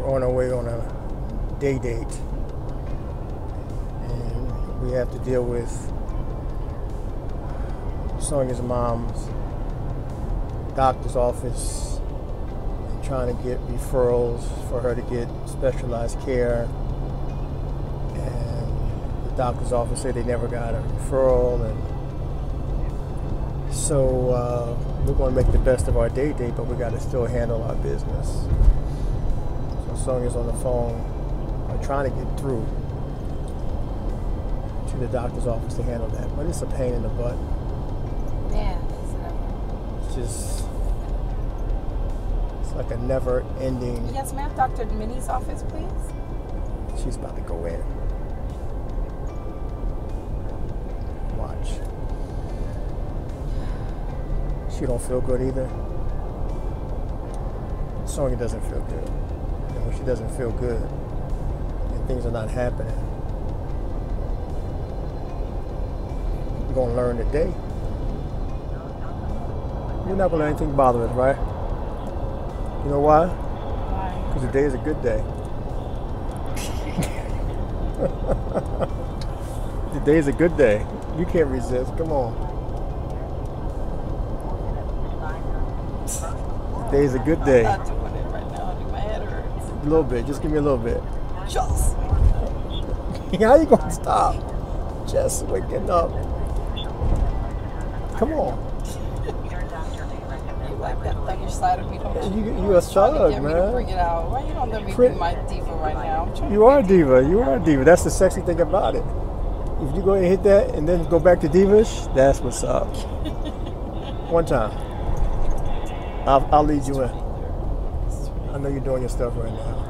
we're on our way on a day date. And we have to deal with Sonya's mom's doctor's office and trying to get referrals for her to get specialized care. And the doctor's office said they never got a referral. And so we're going to make the best of our day date, but we got to still handle our business. So Sonya's on the phone, trying to get through to the doctor's office to handle that. But it's a pain in the butt. Yeah. It's just, it's like a never-ending. Yes, ma'am. Dr. Minnie's office, please. She's about to go in. Watch. She don't feel good either. Sonya doesn't feel good. And when she doesn't feel good and things are not happening, we're gonna learn today. We're not gonna let anything bother us, right? You know why? Why? Because today is a good day. Today is a good day. You can't resist. Come on. Today's a good day. I'm not doing it right now. My head hurts. A little bit. Just give me a little bit. Just. How you gonna stop? Just waking up. Come on. You like that thuggish side of me, don't you? You a thug, get man. Me to bring it out. Why you don't let me be my diva right now? I'm trying You are a diva. You are a diva. That's the sexy thing about it. If you go ahead and hit that and then go back to divish, that's what's up. One time. I'll lead you in. I know you're doing your stuff right now.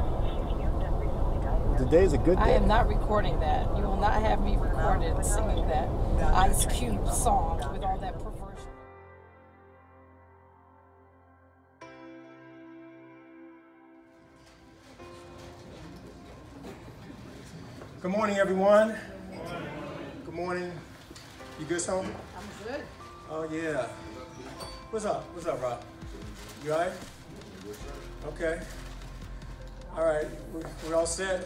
Today's a good day. I am not recording that. You will not have me recorded singing that Ice Cube song with all that perversion. Good morning, everyone. Good morning. You good, Sonya? I'm good. Oh, yeah. What's up? What's up, Rob? You all right? Okay. All right. We're all set.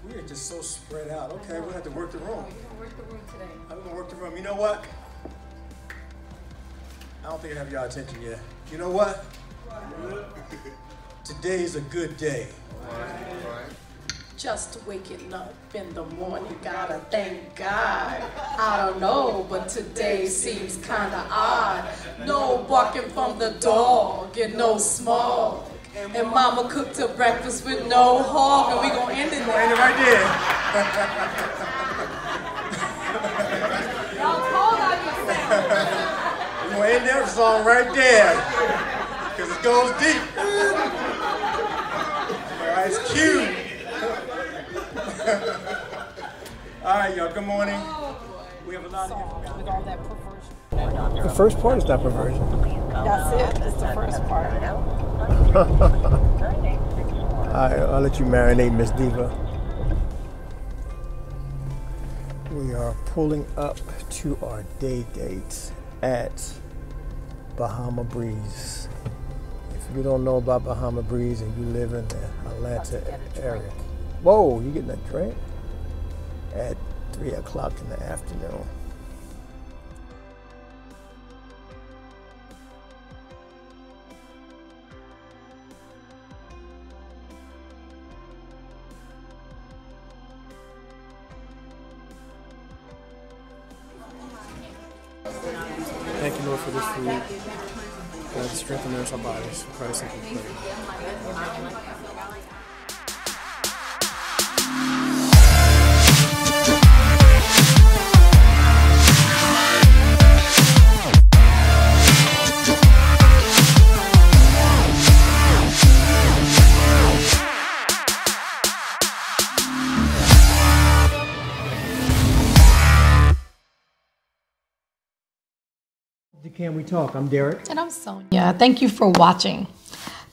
We are just so spread out. Okay, we'll have to work the room. You're going to work the room today. I'm going to work the room. You know what? I don't think I have your attention yet. You know what? Today's a good day. Just waking up in the morning, gotta thank God. I don't know, but today seems kinda odd. No barking from the dog and no smog. And mama cooked a breakfast with no hog, and we gonna end it there. End it right there. Y'all told on yourself. We're going to end that song right there. Because it goes deep. Ice Cube. All right, y'all. Good morning. We have a lot of With all that perversion. The first part is not perversion. That's it. It's the first part. All right, I'll let you marinate, Miss Diva. We are pulling up to our day date at Bahama Breeze. If you don't know about Bahama Breeze and you live in the Atlanta area, whoa, you getting a drink? At 3 o'clock in the afternoon. Thank you, Lord, for this food. God, to strengthen our bodies. Christ, I can pray. Can We Talk? I'm Derrick. And I'm Sonya. Thank you for watching.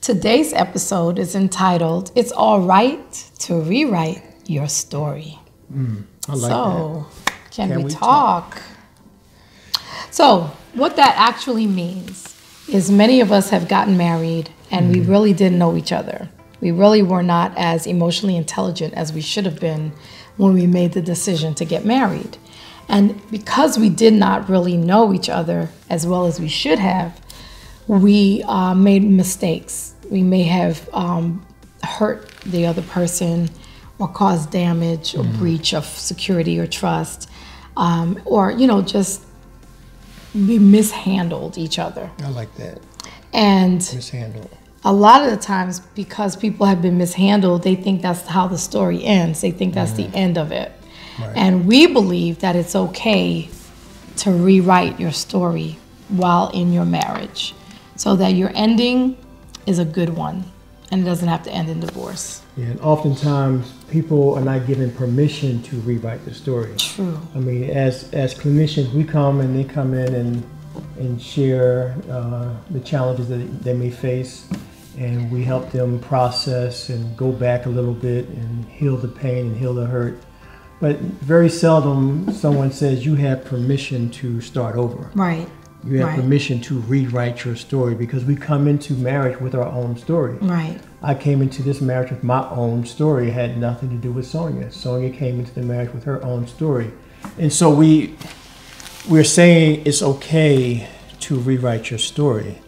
Today's episode is entitled, It's All Right to Rewrite Your Story. I like that. Can we talk? So, what that actually means is many of us have gotten married and we really didn't know each other. We really were not as emotionally intelligent as we should have been when we made the decision to get married. And because we did not really know each other as well as we should have, we made mistakes. We may have hurt the other person or caused damage or breach of security or trust, or, just we mishandled each other. I like that. And Mishandled. a lot of the times, because people have been mishandled, they think that's how the story ends. They think that's the end of it. Right. And we believe that it's okay to rewrite your story while in your marriage so that your ending is a good one and it doesn't have to end in divorce. Yeah, and oftentimes people are not given permission to rewrite the story. True. I mean, as clinicians, we come and they come in and share the challenges that they may face, and we help them process and go back a little bit and heal the pain and heal the hurt. But very seldom someone says you have permission to start over. Right. You have Right. permission to rewrite your story, because we come into marriage with our own story. Right. I came into this marriage with my own story. It had nothing to do with Sonya. Sonya came into the marriage with her own story. And so we're saying it's okay to rewrite your story.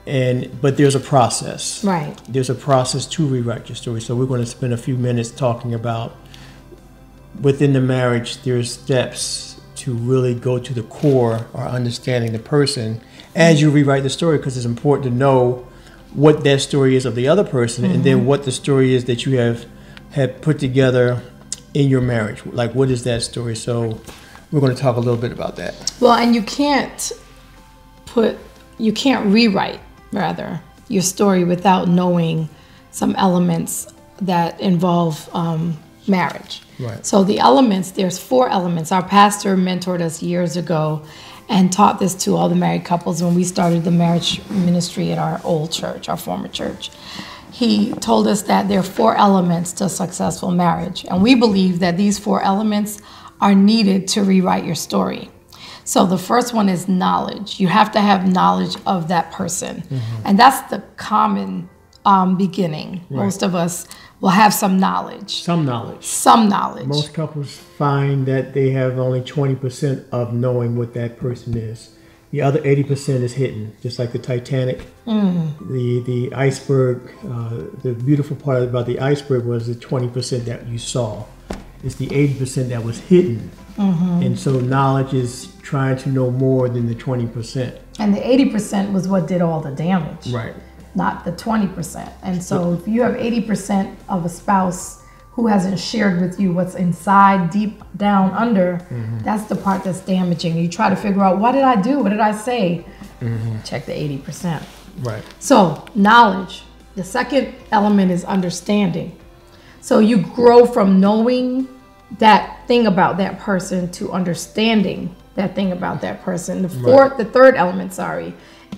But there's a process. Right. There's a process to rewrite your story. So we're going to spend a few minutes talking about, within the marriage, there's steps to really go to the core or understanding the person as you rewrite the story, because it's important to know what that story is of the other person, and then what the story is that you have put together in your marriage. Like, what is that story? So we're going to talk a little bit about that. Well, and you can't rewrite, rather, your story without knowing some elements that involve marriage. Right. So the elements, there's 4 elements. Our pastor mentored us years ago and taught this to all the married couples when we started the marriage ministry at our old church, our former church. He told us that there are 4 elements to a successful marriage. And we believe that these 4 elements are needed to rewrite your story. So the first one is knowledge. You have to have knowledge of that person. And that's the common beginning. Right. Most of us will have some knowledge. Some knowledge. Some knowledge. Most couples find that they have only 20% of knowing what that person is. The other 80% is hidden, just like the Titanic. The iceberg, the beautiful part about the iceberg was the 20% that you saw. It's the 80% that was hidden. And so knowledge is trying to know more than the 20%. And the 80% was what did all the damage. Right. Not the 20%. And so if you have 80% of a spouse who hasn't shared with you what's inside, deep down under, that's the part that's damaging. You try to figure out, what did I do? What did I say? Check the 80%. Right. So knowledge. The second element is understanding. So you grow from knowing that thing about that person to understanding that thing about that person. The third element,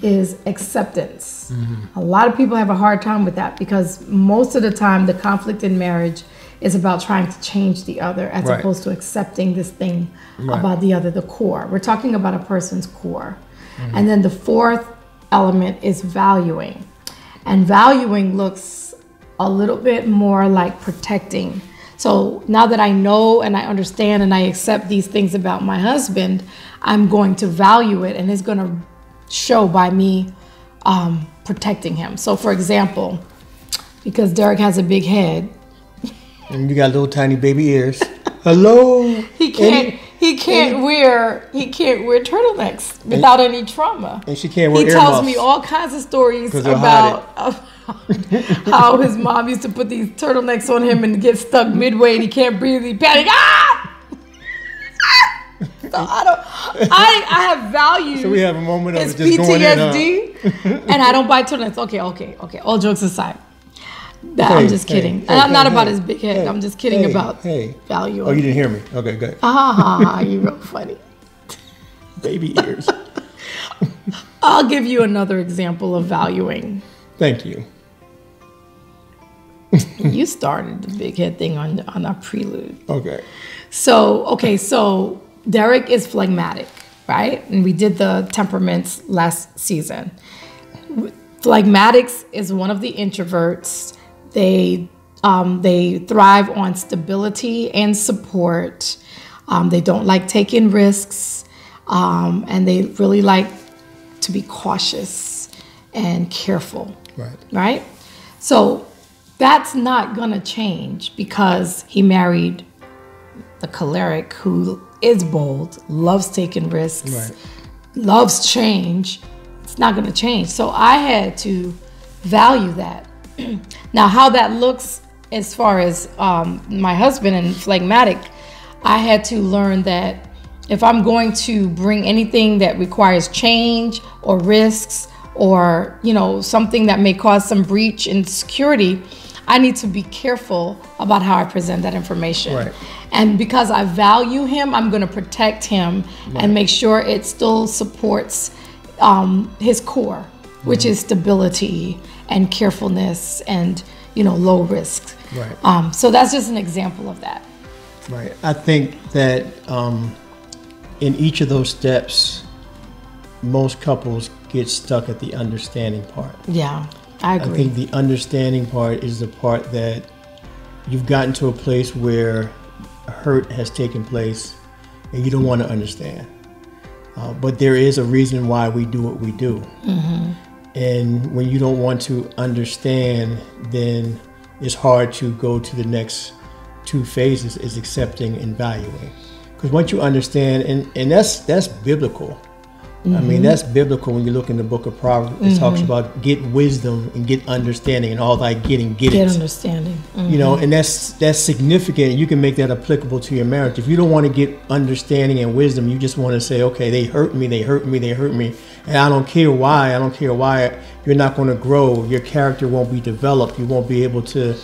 is acceptance. A lot of people have a hard time with that, because most of the time the conflict in marriage is about trying to change the other as opposed to accepting this thing about the other, the core. We're talking about a person's core. And then the 4th element is valuing. And valuing looks a little bit more like protecting. So now that I know and I understand and I accept these things about my husband, I'm going to value it, and it's going to show by me protecting him. So for example, because Derrick has a big head and you got little tiny baby ears. Hello. He can't wear turtlenecks without any trauma. And she can't wear He earmuffs. tells me all kinds of stories about how his mom used to put these turtlenecks on him and get stuck midway and he can't breathe. He panic. So I have value. So we have a moment of it's just PTSD, going in, huh? and I don't buy turtlenecks. Okay. All jokes aside. I'm just kidding. Not about his big head. I'm just kidding about value. Oh, you didn't hear me? Okay, good. You're real funny. Baby ears. I'll give you another example of valuing. Thank you. You started the big head thing on our prelude. Okay. So Derrick is phlegmatic, right? And we did the temperaments last season. Phlegmatics is one of the introverts They thrive on stability and support. They don't like taking risks, and they really like to be cautious and careful. Right? So that's not going to change because he married the choleric who is bold, loves taking risks, loves change. It's not going to change. So I had to value that. Now, how that looks as far as my husband and phlegmatic, I had to learn that if I'm going to bring anything that requires change or risks or, you know, something that may cause some breach in security, I need to be careful about how I present that information. And because I value him, I'm going to protect him and make sure it still supports his core, which is stability and carefulness and, you know, low risk. So that's just an example of that. I think that in each of those steps, most couples get stuck at the understanding part. Yeah, I agree. I think the understanding part is the part that you've gotten to a place where hurt has taken place and you don't want to understand. But there is a reason why we do what we do. And when you don't want to understand, then it's hard to go to the next two phases, is accepting and valuing. Because once you understand, and that's biblical. I mean, that's biblical when you look in the book of Proverbs. It talks about get wisdom and get understanding, and all thy getting, get it. Get understanding. You know, and that's significant. You can make that applicable to your marriage. If you don't want to get understanding and wisdom, you just want to say, okay, they hurt me, and I don't care why. You're not going to grow. Your character won't be developed. You won't be able to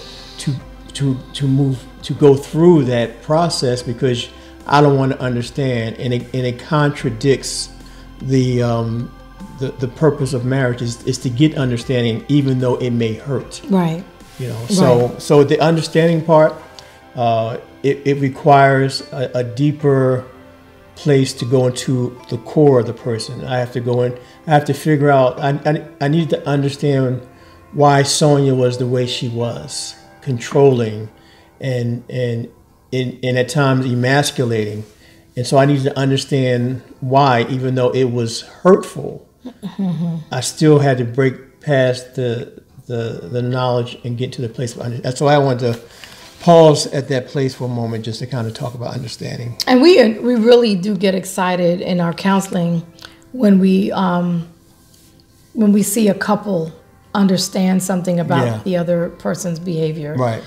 move, to go through that process because I don't want to understand, and it contradicts the purpose of marriage is to get understanding, even though it may hurt. You know, so the understanding part, it requires a deeper place to go into the core of the person. I have to go in. I have to figure out. I need to understand why Sonya was the way she was, controlling, and at times emasculating. And so I needed to understand why, even though it was hurtful, I still had to break past the knowledge and get to the place of understanding. That's why I wanted to pause at that place for a moment, just to kind of talk about understanding. And we really do get excited in our counseling when we see a couple understand something about the other person's behavior.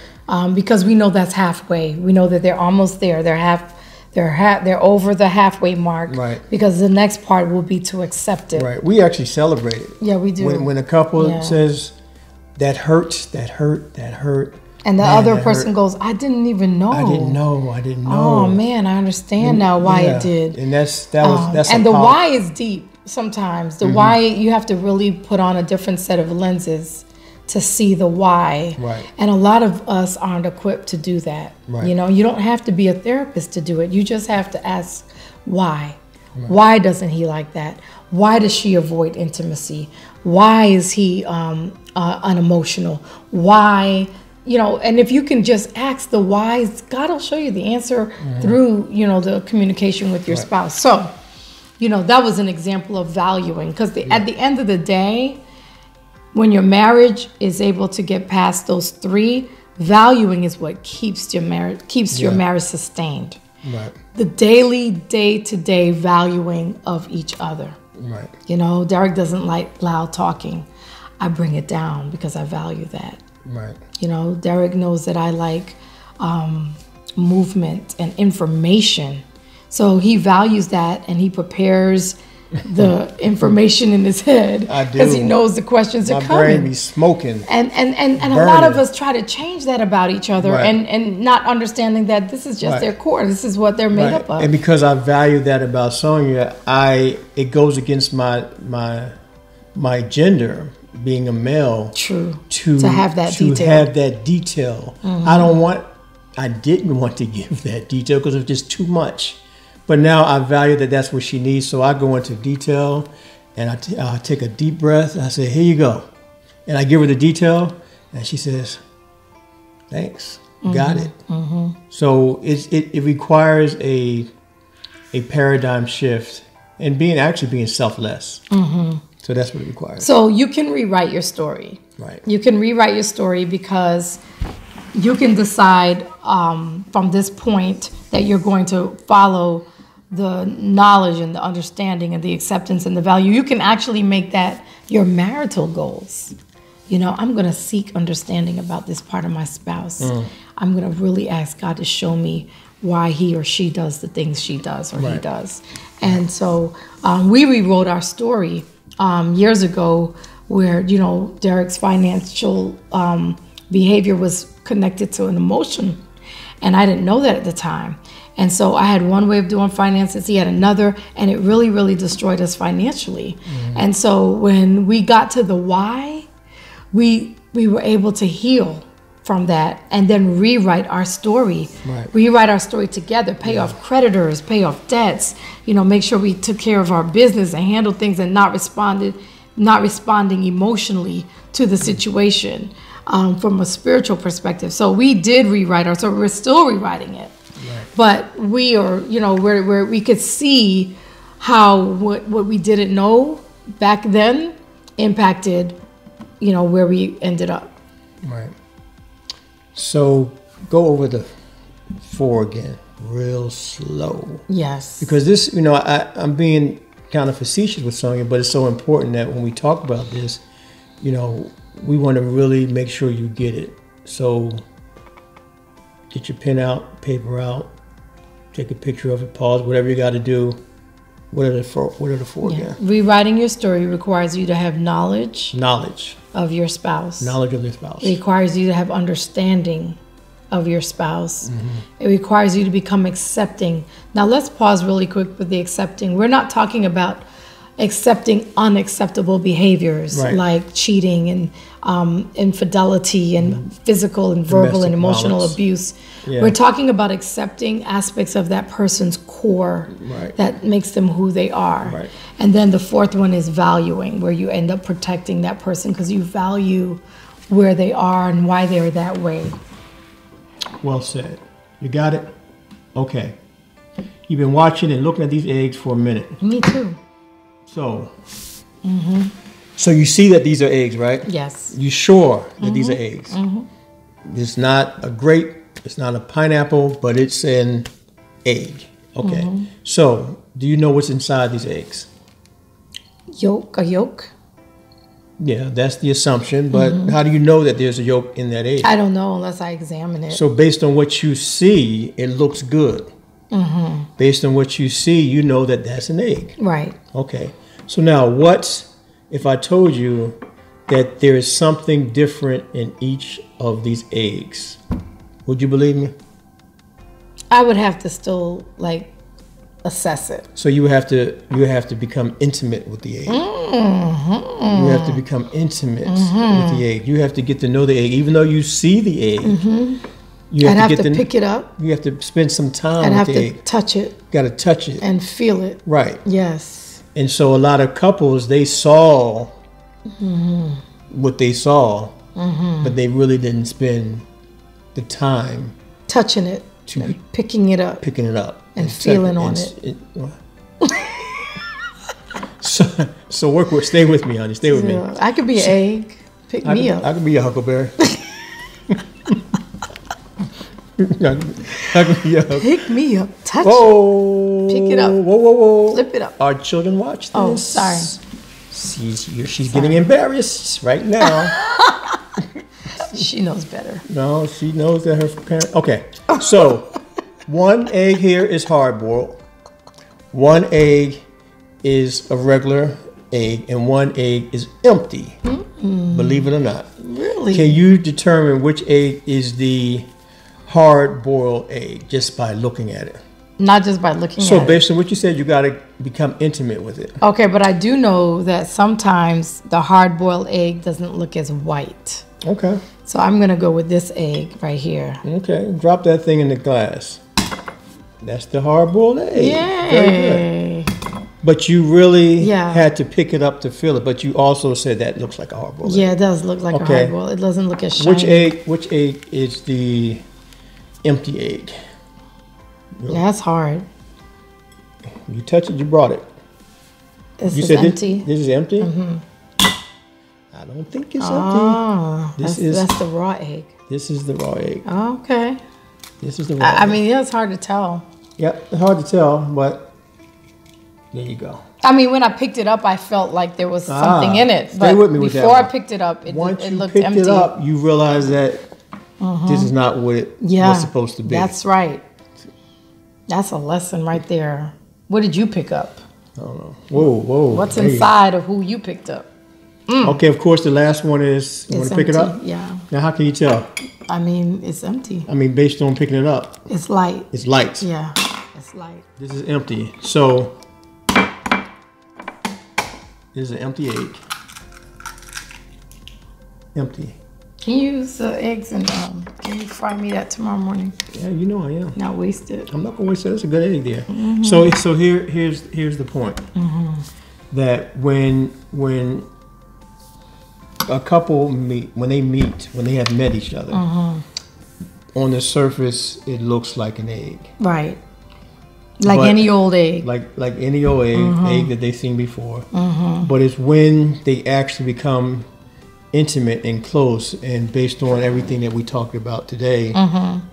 Because we know that's halfway. We know that they're almost there. They're over the halfway mark. Because the next part will be to accept it. We actually celebrate it. Yeah, we do. When a couple says, that hurt. And the other person goes, I didn't even know. I didn't know. Oh man, I understand now why it did. And that's and the why is deep sometimes. The why, you have to really put on a different set of lenses to see the why. And a lot of us aren't equipped to do that. You know, you don't have to be a therapist to do it. You just have to ask why. Why doesn't he like that? Why does she avoid intimacy? Why is he unemotional? Why, you know, and if you can just ask the whys, God will show you the answer through, you know, the communication with your spouse. So, you know, that was an example of valuing, because at the end of the day, when your marriage is able to get past those three, valuing is what keeps your marriage sustained. The daily, day-to-day valuing of each other. You know, Derrick doesn't like loud talking. I bring it down because I value that. You know, Derrick knows that I like movement and information. So he values that, and he prepares the information in his head because he knows the questions are coming. My brain be smoking. And a lot of us try to change that about each other, and not understanding that this is just their core. This is what they're made up of. And because I value that about Sonya, it goes against my gender, being a male. To have that detail. I didn't want to give that detail because it was just too much. But now I value that that's what she needs. So I go into detail, and I take a deep breath, and I say, here you go. And I give her the detail, and she says, Thanks. Got it. So it requires a paradigm shift and being selfless. So that's what it requires. So you can rewrite your story. Right. You can rewrite your story because you can decide from this point that you're going to follow the knowledge and the understanding and the acceptance and the value. You can actually make that your marital goals. You know, I'm going to seek understanding about this part of my spouse. I'm going to really ask God to show me why he or she does the things she does or he does. And so we rewrote our story years ago where, you know, Derrick's financial behavior was connected to an emotion. And I didn't know that at the time. And so I had one way of doing finances, he had another, and it really, really destroyed us financially. And so when we got to the why, we were able to heal from that and then rewrite our story, rewrite our story together, pay off creditors, pay off debts, you know, make sure we took care of our business and handled things and not responding emotionally to the situation from a spiritual perspective. So we did rewrite our story. We're still rewriting it. But we are, you know, where we could see how what we didn't know back then impacted, you know, where we ended up. Right. So go over the 4 again, real slow. Yes. Because this, you know, I'm being kind of facetious with Sonya, but it's so important that when we talk about this, you know, we want to really make sure you get it. So get your pen out, paper out, take a picture of it, pause, whatever you got to do. What are the four again? Rewriting your story requires you to have knowledge of your spouse. Knowledge of your spouse. It requires you to have understanding of your spouse. It requires you to become accepting. Now let's pause really quick with the accepting. We're not talking about accepting unacceptable behaviors like cheating and infidelity and physical and verbal and emotional abuse. We're talking about accepting aspects of that person's core that makes them who they are. And then the 4th one is valuing, where you end up protecting that person because you value where they are and why they're that way. Well said. You got it? Okay. You've been watching and looking at these eggs for a minute. Me too. So, so you see that these are eggs, right? Yes. You sure that these are eggs? It's not a grape, it's not a pineapple, but it's an egg. Okay. So, do you know what's inside these eggs? A yolk. Yeah, that's the assumption, but how do you know that there's a yolk in that egg? I don't know unless I examine it. So based on what you see, it looks good. Based on what you see, you know that that's an egg. Right. Okay. So now what if I told you that there is something different in each of these eggs? Would you believe me? I would have to still assess it. So you have to become intimate with the egg. You have to become intimate with the egg. You have to get to know the egg, even though you see the egg. You have to pick it up. You have to spend some time and with the egg. have to touch it. Got to touch it and feel it. Right. Yes. And so a lot of couples, they saw what they saw, but they really didn't spend the time touching it, picking it up, and feeling on it. So stay with me, honey. Stay with me. I could be an egg. Pick me up. I could be a huckleberry. Pick me up. Touch it. Pick it up. Whoa. Flip it up. Our children watch this. Oh, sorry. She's getting embarrassed right now. She knows better. No, she knows that her parents... Okay, so 1 egg here is hard-boiled. 1 egg is a regular egg, and 1 egg is empty. Believe it or not. Really? Can you determine which egg is the hard-boiled egg just by looking at it? Not just by looking at it. So based on what you said, you got to become intimate with it. Okay, but I do know that sometimes the hard-boiled egg doesn't look as white. Okay. So I'm going to go with this egg right here. Okay, drop that thing in the glass. That's the hard-boiled egg. Yay. Very good. But you really had to pick it up to feel it. But you also said that looks like a hard-boiled egg. Yeah, it does look like a hard-boiled. It doesn't look as shiny. Which egg is the empty egg? Yeah, that's hard. You touch it, you brought it. This is empty. This is empty? Mm-hmm. I don't think it's empty. That's the raw egg. This is the raw egg. Oh, okay. This is the raw egg. I mean, yeah, it's hard to tell. Yep, it's hard to tell, but there you go. I mean, when I picked it up, I felt like there was something in it. Stay with me with that. Before I picked it up, it looked empty. Once you picked it up, you realize that this is not what it was supposed to be. That's right. That's a lesson right there. What did you pick up? I don't know. Whoa. What's inside of who you picked up? Okay, of course, the last one is, you want to pick it up? Yeah. Now, how can you tell? I mean, it's empty. I mean, based on picking it up. It's light. It's light. Yeah, it's light. This is empty. So, this is an empty egg. Empty. Can you use the eggs and can you fry me that tomorrow morning? Yeah, you know I am. Not waste it. I'm not gonna waste it. That's a good egg there. Mm-hmm. So here's the point. Mm-hmm. That when a couple meet, when they have met each other, on the surface it looks like an egg. Right. Like any old egg. Like any old egg that they've seen before. But it's when they actually become intimate and close, and based on everything that we talked about today,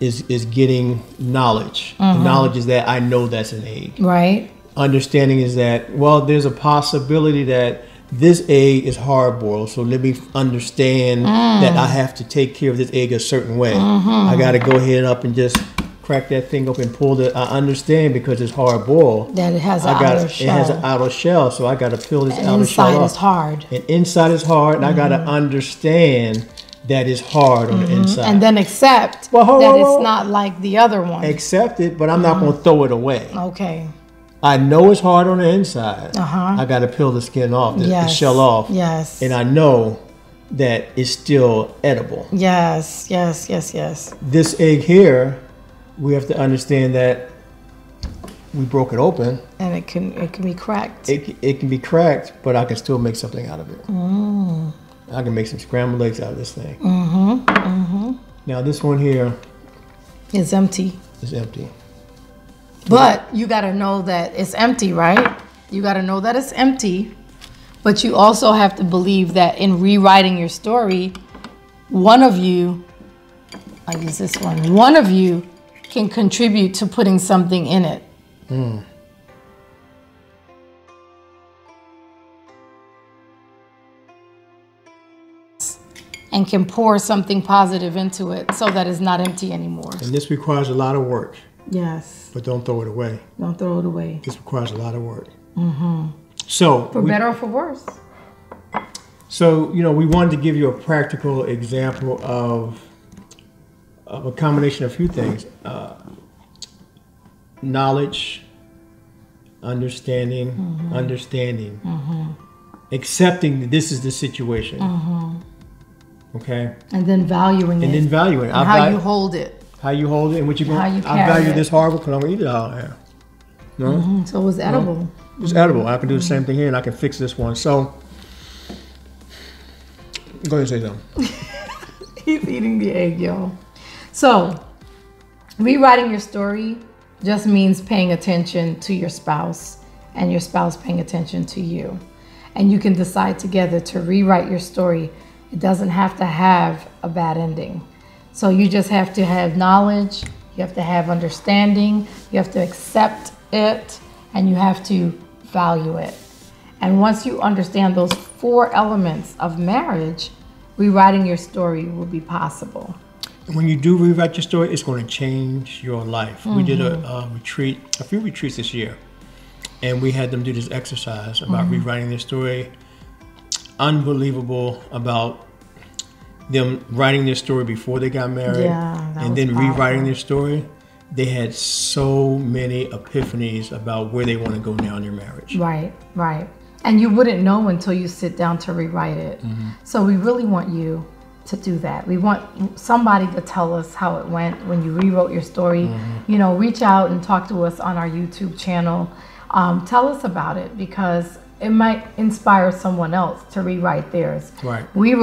is getting knowledge. The knowledge is that I know that's an egg. Right. Understanding is that, well, there's a possibility that this egg is hard boiled, so let me understand that I have to take care of this egg a certain way. I got to go ahead up and just crack that thing up and pull it. I understand because it's hard boiled. That it has an outer shell. It has an outer shell, so I got to peel this outer shell off. Inside is hard. And inside is hard, and I got to understand that it's hard on the inside. And then accept that it's not like the other one. Accept it, but I'm not going to throw it away. Okay. I know it's hard on the inside. I got to peel the skin off, the shell off. Yes. And I know that it's still edible. Yes. This egg here, we have to understand that we broke it open. And it can be cracked. It can be cracked, but I can still make something out of it. I can make some scrambled eggs out of this thing. Now this one here is empty. It's empty. But you got to know that it's empty, right? You got to know that it's empty. But you also have to believe that in rewriting your story, one of you can contribute to putting something in it. And can pour something positive into it so that it's not empty anymore. And this requires a lot of work. Yes. But don't throw it away. Don't throw it away. This requires a lot of work. So for better or for worse. So, we wanted to give you a practical example of a combination of a few things. Knowledge, understanding, accepting that this is the situation. Okay? And then valuing it. And how you hold it. How you hold it and what you're going to I value this horrible because I'm going to eat it all here. No? So it was edible. No? It's edible. I can do the same thing here and I can fix this one. So, go ahead and say something. He's eating the egg, y'all. So, rewriting your story just means paying attention to your spouse and your spouse paying attention to you. And you can decide together to rewrite your story. It doesn't have to have a bad ending. So you just have to have knowledge, you have to have understanding, you have to accept it, and you have to value it. And once you understand those 4 elements of marriage, rewriting your story will be possible. When you do rewrite your story, it's going to change your life. We did a few retreats this year, and we had them do this exercise about rewriting their story. Unbelievable about them writing their story before they got married and then rewriting their story. They had so many epiphanies about where they want to go now in their marriage. Right. And you wouldn't know until you sit down to rewrite it. So we really want you to do that. We want somebody to tell us how it went when you rewrote your story. Reach out and talk to us on our YouTube channel. tell us about it, because it might inspire someone else to rewrite theirs. Right. We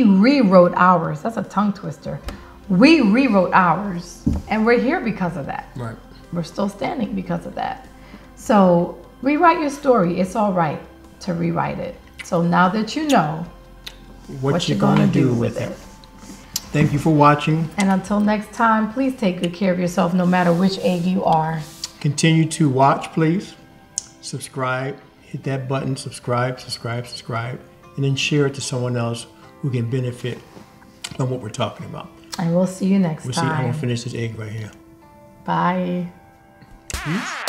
rewrote ours. That's a tongue twister. We rewrote ours, and we're here because of that. Right. We're still standing because of that. So rewrite your story. It's all right to rewrite it. So now that you know what you're going to do with it. Thank you for watching. And until next time, please take good care of yourself no matter which egg you are. Continue to watch, please. Subscribe. Hit that button. Subscribe, and then share it to someone else who can benefit from what we're talking about. And we'll see you next I'm time. going to finish this egg right here. Bye. Peace.